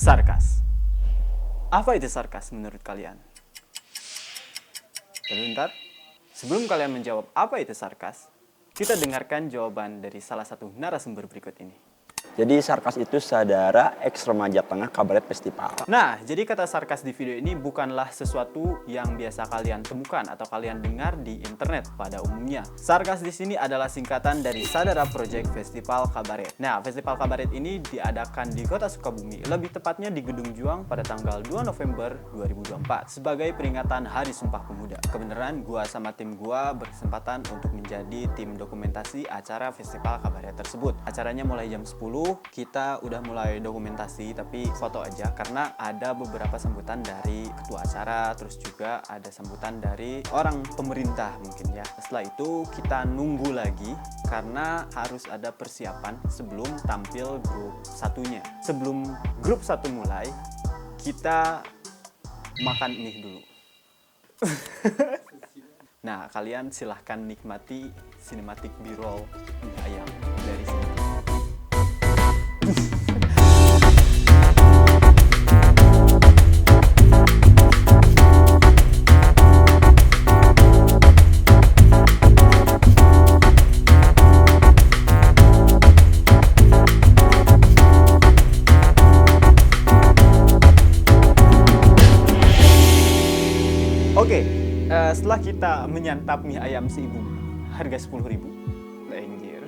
Sarkas. Apa itu sarkas menurut kalian? Sebentar. Sebelum kalian menjawab apa itu sarkas, kita dengarkan jawaban dari salah satu narasumber berikut ini. Jadi sarkas itu saudara ex remaja tengah kabaret festival. Nah, jadi kata sarkas di video ini bukanlah sesuatu yang biasa kalian temukan atau kalian dengar di internet pada umumnya. Sarkas di sini adalah singkatan dari Saudara Project Festival Kabaret. Nah, Festival Kabaret ini diadakan di Kota Sukabumi, lebih tepatnya di Gedung Juang pada tanggal 2 November 2024 sebagai peringatan Hari Sumpah Pemuda. Kebenaran gua sama tim gua berkesempatan untuk menjadi tim dokumentasi acara Festival Kabaret tersebut. Acaranya mulai jam 10. Kita udah mulai dokumentasi tapi foto aja karena ada beberapa sambutan dari ketua acara, terus juga ada sambutan dari orang pemerintah mungkin ya. Setelah itu kita nunggu lagi karena harus ada persiapan sebelum tampil grup satunya. Sebelum grup satu mulai, kita makan mie dulu. Nah, kalian silahkan nikmati sinematik B-roll mie ayam dari sini. Oke, setelah kita menyantap mie ayam si ibu harga 10.000, anjir.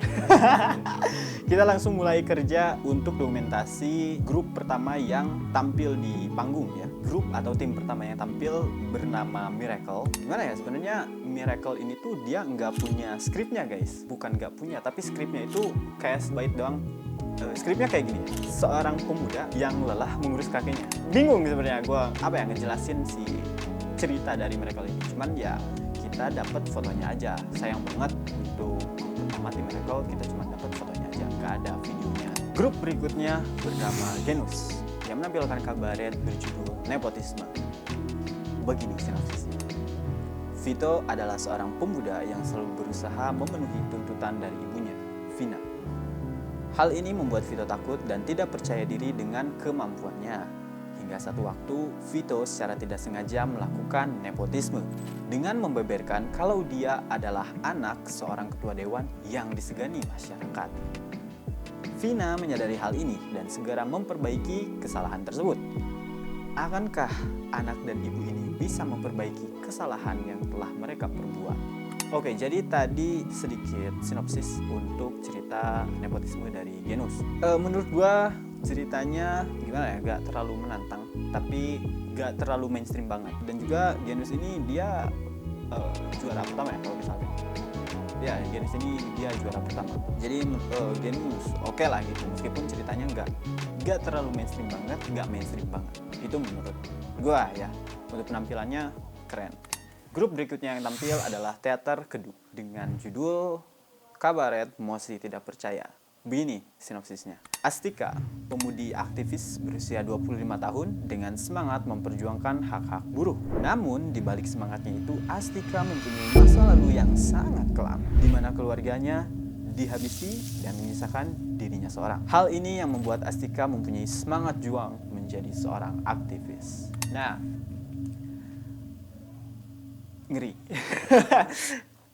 Kita langsung mulai kerja untuk dokumentasi grup pertama yang tampil di panggung ya. Grup atau tim pertama yang tampil bernama Miracle. Gimana ya, sebenarnya Miracle ini tuh dia nggak punya skripnya guys. Bukan nggak punya, tapi skripnya itu kayak sebaik doang. Skripnya kayak gini, seorang pemuda yang lelah mengurus kakeknya. Bingung sebenarnya gue ngejelasin si cerita dari Miracle ini. Cuman ya kita dapat fotonya aja. Sayang banget untuk pertama tim Miracle kita cuma dapat fotonya aja, nggak ada videonya. Grup berikutnya bernama Genus yang menampilkan kabaret berjudul Nepotisme. Begini sinopsisnya. Vito adalah seorang pemuda yang selalu berusaha memenuhi tuntutan dari ibunya, Vina. Hal ini membuat Vito takut dan tidak percaya diri dengan kemampuannya. Hingga satu waktu, Vito secara tidak sengaja melakukan nepotisme dengan membeberkan kalau dia adalah anak seorang ketua dewan yang disegani masyarakat. Vina menyadari hal ini dan segera memperbaiki kesalahan tersebut. Akankah anak dan ibu ini bisa memperbaiki kesalahan yang telah mereka perbuat? Oke, jadi tadi sedikit sinopsis untuk cerita nepotisme dari Genus. Menurut gua ceritanya gimana ya, gak terlalu menantang tapi gak terlalu mainstream banget. Dan juga Genus ini dia juara pertama ya kalau misalnya. Ya, Genus ini dia juara pertama. Jadi Genus oke lah gitu, meskipun ceritanya gak terlalu mainstream banget, gak mainstream banget. Itu menurut gua ya. Untuk penampilannya keren. Grup berikutnya yang tampil adalah Teater Kedu dengan judul Kabaret Mosi Tidak Percaya. Begini sinopsisnya. Astika, pemudi aktivis berusia 25 tahun dengan semangat memperjuangkan hak-hak buruh. Namun, di balik semangatnya itu, Astika mempunyai masa lalu yang sangat kelam, di mana keluarganya dihabisi dan menyisakan dirinya seorang. Hal ini yang membuat Astika mempunyai semangat juang menjadi seorang aktivis. Nah, ngeri.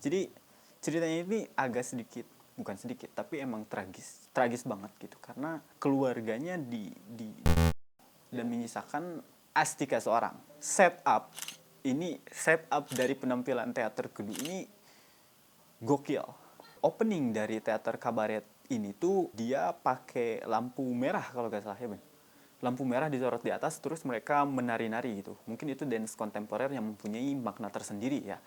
Jadi ceritanya ini agak sedikit, bukan sedikit, tapi emang tragis banget gitu, karena keluarganya dan menyisakan Astika seorang. Setup dari penampilan Teater Kedu ini gokil. Opening dari teater kabaret ini tuh dia pakai lampu merah kalau gak salah ya Ben. Lampu merah disorot di atas, terus mereka menari-nari gitu. Mungkin itu dance kontemporer yang mempunyai makna tersendiri ya.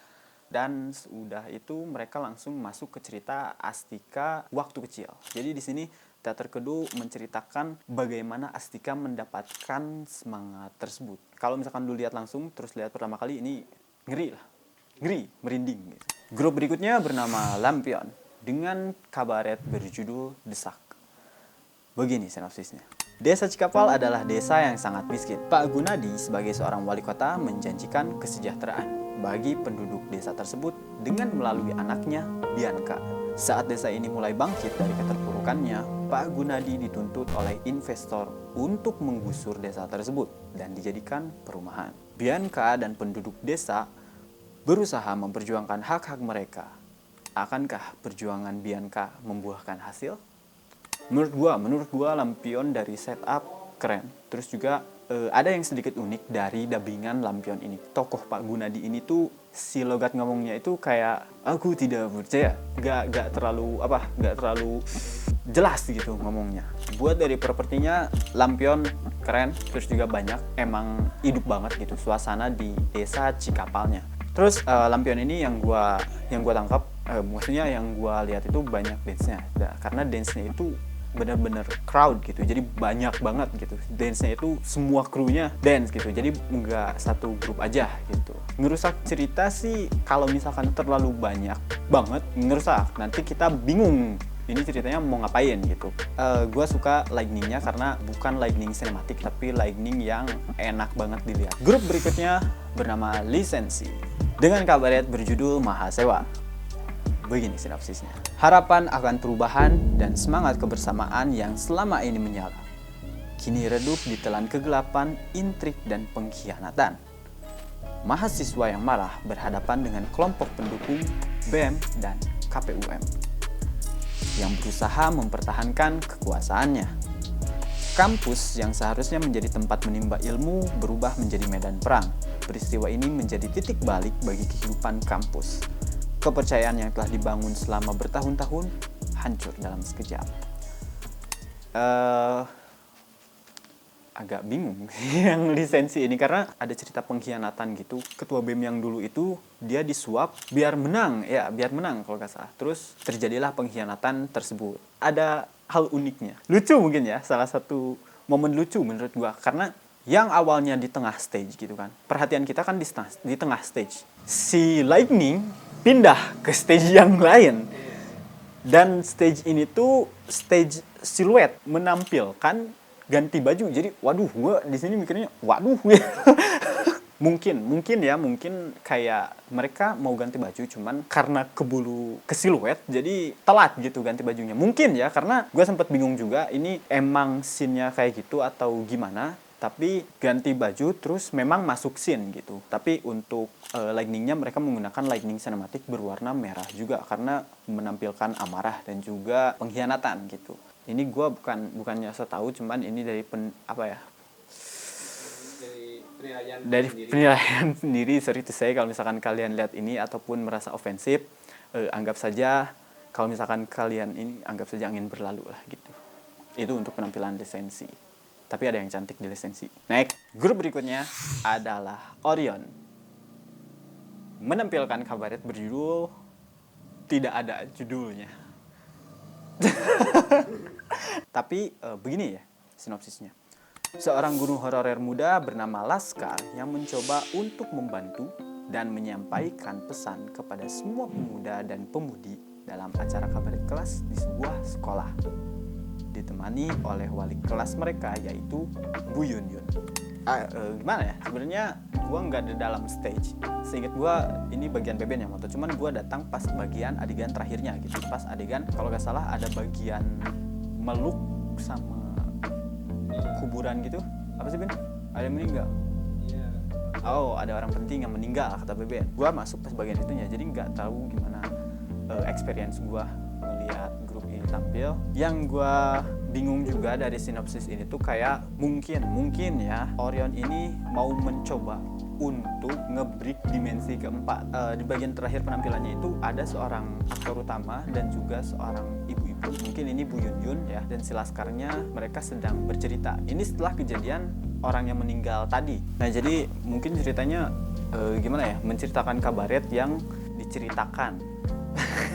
Dan sudah itu mereka langsung masuk ke cerita Astika waktu kecil. Jadi di sini Teater Kedu menceritakan bagaimana Astika mendapatkan semangat tersebut. Kalau misalkan dulu lihat langsung, terus lihat pertama kali, ini ngeri lah. Ngeri, merinding gitu. Grup berikutnya bernama Lampion dengan kabaret berjudul Desak. Begini sinopsisnya. Desa Cikapal adalah desa yang sangat miskin. Pak Gunadi sebagai seorang wali kota menjanjikan kesejahteraan bagi penduduk desa tersebut dengan melalui anaknya, Bianca. Saat desa ini mulai bangkit dari keterpurukannya, Pak Gunadi dituntut oleh investor untuk menggusur desa tersebut dan dijadikan perumahan. Bianca dan penduduk desa berusaha memperjuangkan hak-hak mereka. Akankah perjuangan Bianca membuahkan hasil? Menurut gua lampion dari setup keren. Terus juga ada yang sedikit unik dari dubbingan lampion ini. Tokoh Pak Gunadi ini tuh si logat ngomongnya itu kayak aku tidak percaya. Gak terlalu jelas gitu ngomongnya. Buat dari propertinya lampion keren, terus juga banyak, emang hidup banget gitu suasana di desa Cikapalnya. Terus lampion ini yang gua tangkap, maksudnya yang gua lihat itu banyak dance-nya. Karena dance-nya itu bener-bener crowd gitu, jadi banyak banget gitu dance-nya, itu semua krunya dance gitu, jadi nggak satu grup aja gitu. Ngerusak cerita sih kalau misalkan terlalu banyak banget ngerusak, nanti kita bingung ini ceritanya mau ngapain gitu. Gue suka lightningnya karena bukan lightning sinematik tapi lightning yang enak banget dilihat. Grup berikutnya bernama Lisensi dengan kabaret berjudul Mahasewa. Begini sinopsisnya. Harapan akan perubahan dan semangat kebersamaan yang selama ini menyala kini redup ditelan kegelapan, intrik, dan pengkhianatan. Mahasiswa yang marah berhadapan dengan kelompok pendukung BEM dan KPUM yang berusaha mempertahankan kekuasaannya. Kampus yang seharusnya menjadi tempat menimba ilmu berubah menjadi medan perang. Peristiwa ini menjadi titik balik bagi kehidupan kampus. Kepercayaan yang telah dibangun selama bertahun-tahun hancur dalam sekejap. Agak bingung yang Lisensi ini karena ada cerita pengkhianatan gitu. Ketua BEM yang dulu itu dia disuap biar menang kalau nggak salah. Terus terjadilah pengkhianatan tersebut. Ada hal uniknya, lucu mungkin ya, salah satu momen lucu menurut gua karena yang awalnya di tengah stage gitu kan, perhatian kita kan di tengah stage, si Lightning pindah ke stage yang lain. Dan stage ini tuh stage siluet, menampilkan ganti baju. Jadi waduh, gue di sini mikirnya waduh. mungkin kayak mereka mau ganti baju cuman karena keburu ke siluet jadi telat gitu ganti bajunya. Mungkin ya, karena gue sempat bingung juga ini emang scene-nya kayak gitu atau gimana. Tapi ganti baju terus memang masuk scene gitu. Tapi untuk lightningnya mereka menggunakan lightning cinematic berwarna merah juga karena menampilkan amarah dan juga pengkhianatan gitu. Ini gue bukannya setahu, cuman ini dari penilaian sendiri. Sorry to say kalau misalkan kalian lihat ini ataupun merasa ofensif, anggap saja kalau misalkan kalian ini anggap saja angin berlalu lah gitu. Itu untuk penampilan Lisensi. Tapi ada yang cantik di Lisensi. Next, grup berikutnya adalah Orion. Menampilkan kabaret berjudul tidak ada judulnya. Tapi begini ya sinopsisnya. Seorang guru honorer muda bernama Laskar yang mencoba untuk membantu dan menyampaikan pesan kepada semua pemuda dan pemudi dalam acara kabaret kelas di sebuah sekolah. Ditemani oleh wali kelas mereka yaitu Bu Yun Yun. Gimana ya, sebenarnya gue nggak ada dalam stage. Seingat gue ini bagian BBN yang moto, cuman gue datang pas bagian adegan terakhirnya gitu. Pas adegan kalau nggak salah ada bagian meluk sama kuburan gitu. Apa sih Ben? Ada yang meninggal? Oh, ada orang penting yang meninggal kata BBN. Gue masuk pas bagian itunya, jadi nggak tahu gimana experience gue melihat grup ini tampil. Yang gue bingung juga dari sinopsis ini tuh kayak mungkin ya Orion ini mau mencoba untuk nge-break dimensi keempat. Di bagian terakhir penampilannya itu ada seorang aktor utama dan juga seorang ibu-ibu. Mungkin ini Bu Yun Yun ya, dan si Laskarnya mereka sedang bercerita. Ini setelah kejadian orang yang meninggal tadi. Nah jadi mungkin ceritanya gimana ya, menceritakan kabaret yang diceritakan.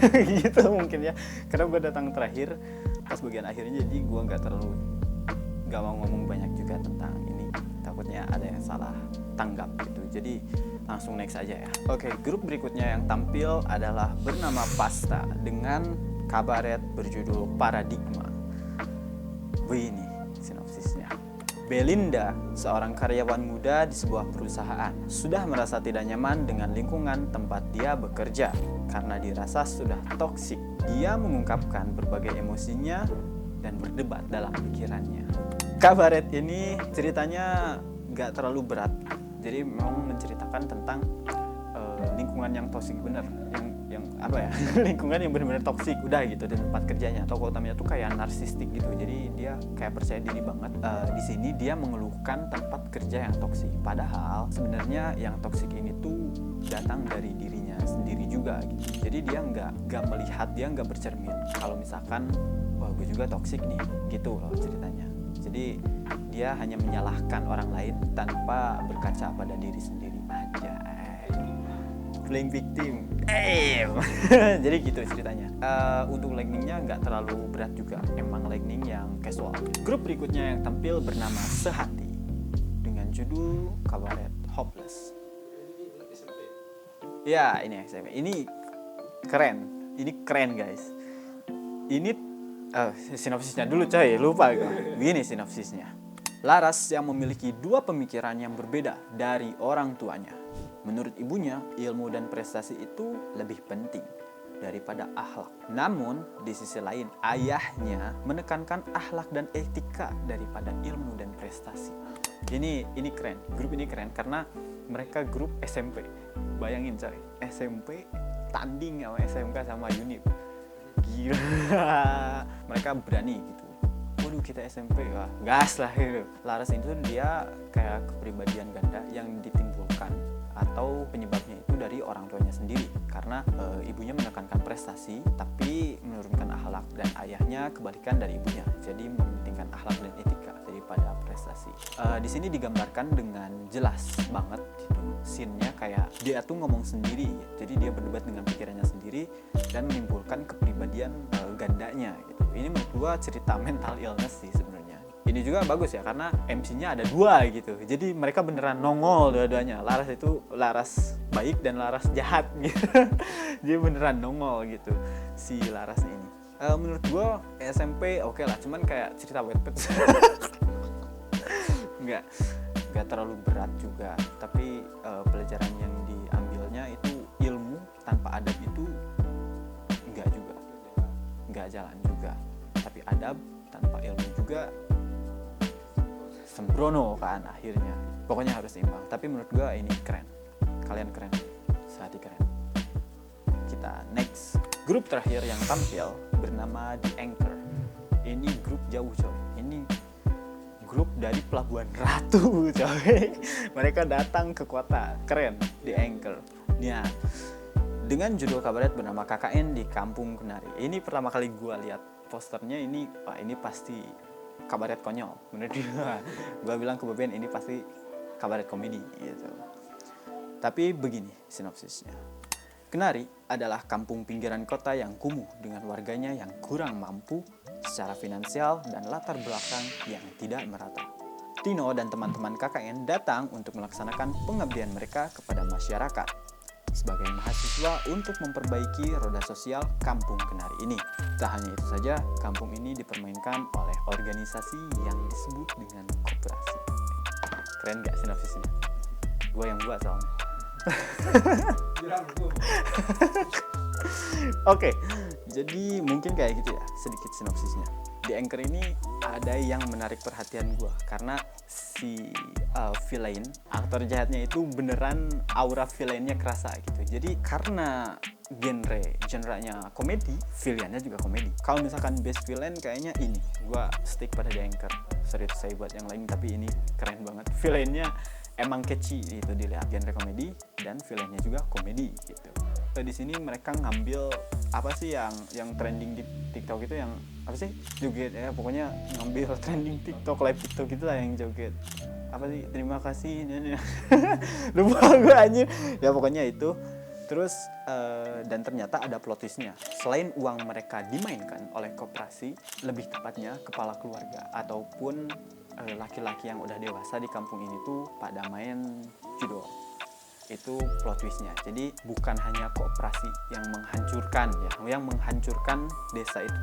Gitu mungkin ya, karena gue datang terakhir pas bagian akhirnya, jadi gue gak mau ngomong banyak juga tentang ini, takutnya ada yang salah tanggap gitu, jadi langsung next aja ya. Oke, grup berikutnya yang tampil adalah bernama Pasta dengan kabaret berjudul Paradigma. Begini sinopsisnya. Belinda, seorang karyawan muda di sebuah perusahaan, sudah merasa tidak nyaman dengan lingkungan tempat dia bekerja karena dirasa sudah toksik. Dia mengungkapkan berbagai emosinya dan berdebat dalam pikirannya. Kabaret ini ceritanya gak terlalu berat, jadi memang menceritakan tentang lingkungan yang toksik bener, yang apa ya lingkungan yang benar-benar toksik udah gitu di tempat kerjanya. Tokoh utamanya tuh kayak narsistik gitu, jadi dia kayak percaya diri banget. Di sini dia mengeluhkan tempat kerja yang toksik, padahal sebenarnya yang toksik ini tuh datang dari dirinya sendiri juga gitu. Jadi dia nggak melihat, dia nggak bercermin kalau misalkan wah gue juga toksik nih gitu loh ceritanya. Jadi dia hanya menyalahkan orang lain tanpa berkaca pada diri sendiri aja. Playing victim. Jadi gitu ceritanya. Untuk lightningnya nggak terlalu berat juga, emang lightning yang casual. Grup berikutnya yang tampil bernama Sehati dengan judul Kabaret Hopeless. Ya ini SMP. Ini keren guys. Ini sinopsisnya dulu coy, lupa gue. Begini sinopsisnya. Laras yang memiliki dua pemikiran yang berbeda dari orang tuanya. Menurut ibunya, ilmu dan prestasi itu lebih penting daripada akhlak. Namun, di sisi lain, ayahnya menekankan akhlak dan etika daripada ilmu dan prestasi. Ini keren, grup ini keren karena mereka grup SMP. Bayangin coy, SMP tanding sama SMK sama Unip. Gila, mereka berani gitu. Waduh kita SMP, wah gas lah gitu. Laras itu dia kayak kepribadian ganda yang ditimbulkan atau penyebabnya itu dari orang tuanya sendiri karena ibunya menekankan prestasi tapi menurunkan akhlak, dan ayahnya kebalikan dari ibunya, jadi mementingkan akhlak dan etika daripada prestasi. Di sini digambarkan dengan jelas banget gitu, scene-nya kayak dia tuh ngomong sendiri, jadi dia berdebat dengan pikirannya sendiri dan menimbulkan kepribadian gandanya gitu. Ini menurut gua cerita mental illness sih sebenarnya. Ini juga bagus ya karena MC-nya ada dua gitu. Jadi mereka beneran nongol dua-duanya. Laras itu Laras baik dan Laras jahat gitu. Jadi beneran nongol gitu si Laras ini. Menurut gue SMP oke lah, cuman kayak cerita Wattpad. Nggak terlalu berat juga. Tapi pelajaran yang diambilnya itu ilmu tanpa adab itu nggak jalan juga. Tapi adab tanpa ilmu juga sembrono kan akhirnya. Pokoknya harus seimbang. Tapi menurut gue ini keren. Kalian keren. Sehati keren. Kita next. Grup terakhir yang tampil bernama The Anchor. Ini grup jauh coy. Ini grup dari Pelabuhan Ratu coy. Mereka datang ke kota. Keren. The Anchor. Nah, dengan judul kabaret bernama KKN di Kampung Kenari. Ini pertama kali gue lihat posternya ini. Wah ini pasti kabaret konyol, menurut gue bilang ke Beben ini pasti kabaret komedi gitu. Tapi begini sinopsisnya. Kenari adalah kampung pinggiran kota yang kumuh dengan warganya yang kurang mampu secara finansial dan latar belakang yang tidak merata. Tino dan teman-teman KKN datang untuk melaksanakan pengabdian mereka kepada masyarakat sebagai mahasiswa untuk memperbaiki roda sosial kampung Kenari ini. Tak hanya itu saja, kampung ini dipermainkan oleh organisasi yang disebut dengan koperasi. Keren gak sinopsisnya? Gue yang buat soalnya. Oke, jadi mungkin kayak gitu ya sedikit sinopsisnya. Di Anchor ini ada yang menarik perhatian gue karena si villain, aktor jahatnya itu beneran aura villainnya kerasa gitu. Jadi karena genre-nya komedi, villainnya juga komedi. Kalau misalkan best villain kayaknya ini, gue stick pada The Anchor. Sorry to say buat yang lain, tapi ini keren banget. Villainnya emang catchy itu dilihat, genre komedi dan villainnya juga komedi gitu. Di sini mereka ngambil apa sih yang trending di TikTok itu, yang apa sih, joget ya, pokoknya ngambil trending TikTok, live TikTok gitu lah yang joget. Apa sih, terima kasih lupa gue anjir ya, pokoknya itu. Terus dan ternyata ada plot twist-nya. Selain uang mereka dimainkan oleh koperasi, lebih tepatnya kepala keluarga ataupun laki-laki yang udah dewasa di kampung ini tuh pada main judo. Itu plot twist-nya. Jadi bukan hanya koperasi yang menghancurkan ya, yang menghancurkan desa itu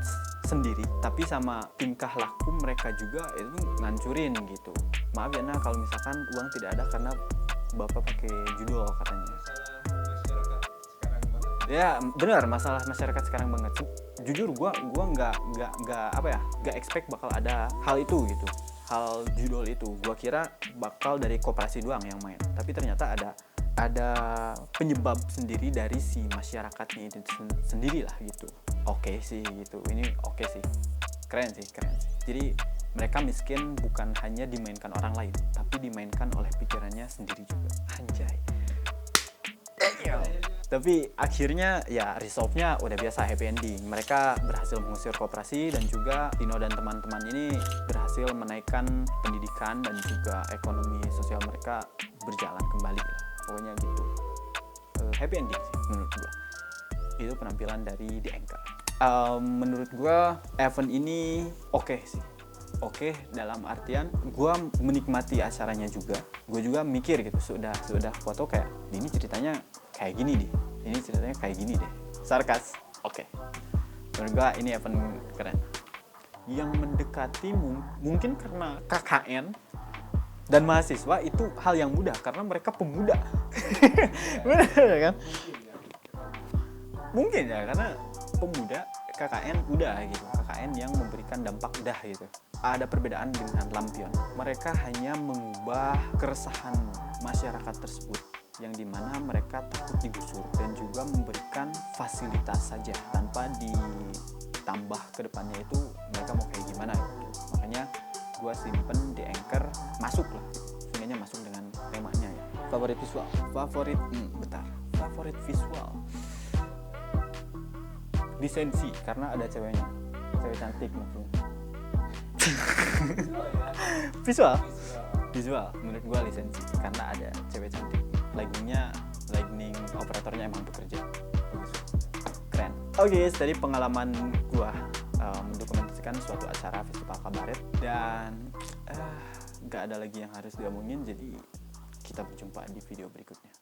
sendiri, tapi sama tingkah laku mereka juga itu ngancurin gitu. Maaf ya, nah kalau misalkan uang tidak ada karena bapak pakai judul katanya. Ya benar, masalah masyarakat sekarang banget. Jujur gua nggak expect bakal ada hal itu gitu, hal judul itu. Gua kira bakal dari koperasi doang yang main, tapi ternyata ada penyebab sendiri dari si masyarakatnya itu sendiri lah gitu. Oke sih gitu, ini oke sih, keren sih. Jadi mereka miskin bukan hanya dimainkan orang lain, tapi dimainkan oleh pikirannya sendiri juga. Anjay. Tapi akhirnya ya resolve-nya udah biasa, happy ending. Mereka berhasil mengusir koperasi dan juga Tino dan teman-teman ini berhasil menaikkan pendidikan dan juga ekonomi sosial mereka berjalan kembali lah. Pokoknya gitu. Happy ending sih menurut gua. Itu penampilan dari The Anchor. Menurut gua event ini oke sih. Oke, dalam artian gue menikmati acaranya juga. Gue juga mikir gitu, sudah foto kayak ini ceritanya kayak gini deh. Ini ceritanya kayak gini deh. Sarkas. Oke. Menurut gue ini event keren. Yang mendekati mungkin karena KKN dan mahasiswa itu hal yang mudah karena mereka pemuda. Benar kan? Mungkin ya karena pemuda, KKN udah gitu. KKN yang memberikan dampak udah gitu. Ada perbedaan dengan lampion. Mereka hanya mengubah keresahan masyarakat tersebut yang dimana mereka takut digusur dan juga memberikan fasilitas saja tanpa ditambah ke depannya itu mereka mau kayak gimana gitu. Makanya gue simpen The Anchor masuk lah gitu. Sebenarnya masuk dengan temanya ya. Favorit visual. Favorit visual. Lisensi karena ada ceweknya. Cewek cantik maksudnya. Visual menurut gua lisensi karena ada cewek cantik. Lightning operatornya emang bekerja bagus, keren. Oke, dari pengalaman gua mendokumentasikan suatu acara festival kabaret dan gak ada lagi yang harus diomongin, jadi kita berjumpa di video berikutnya.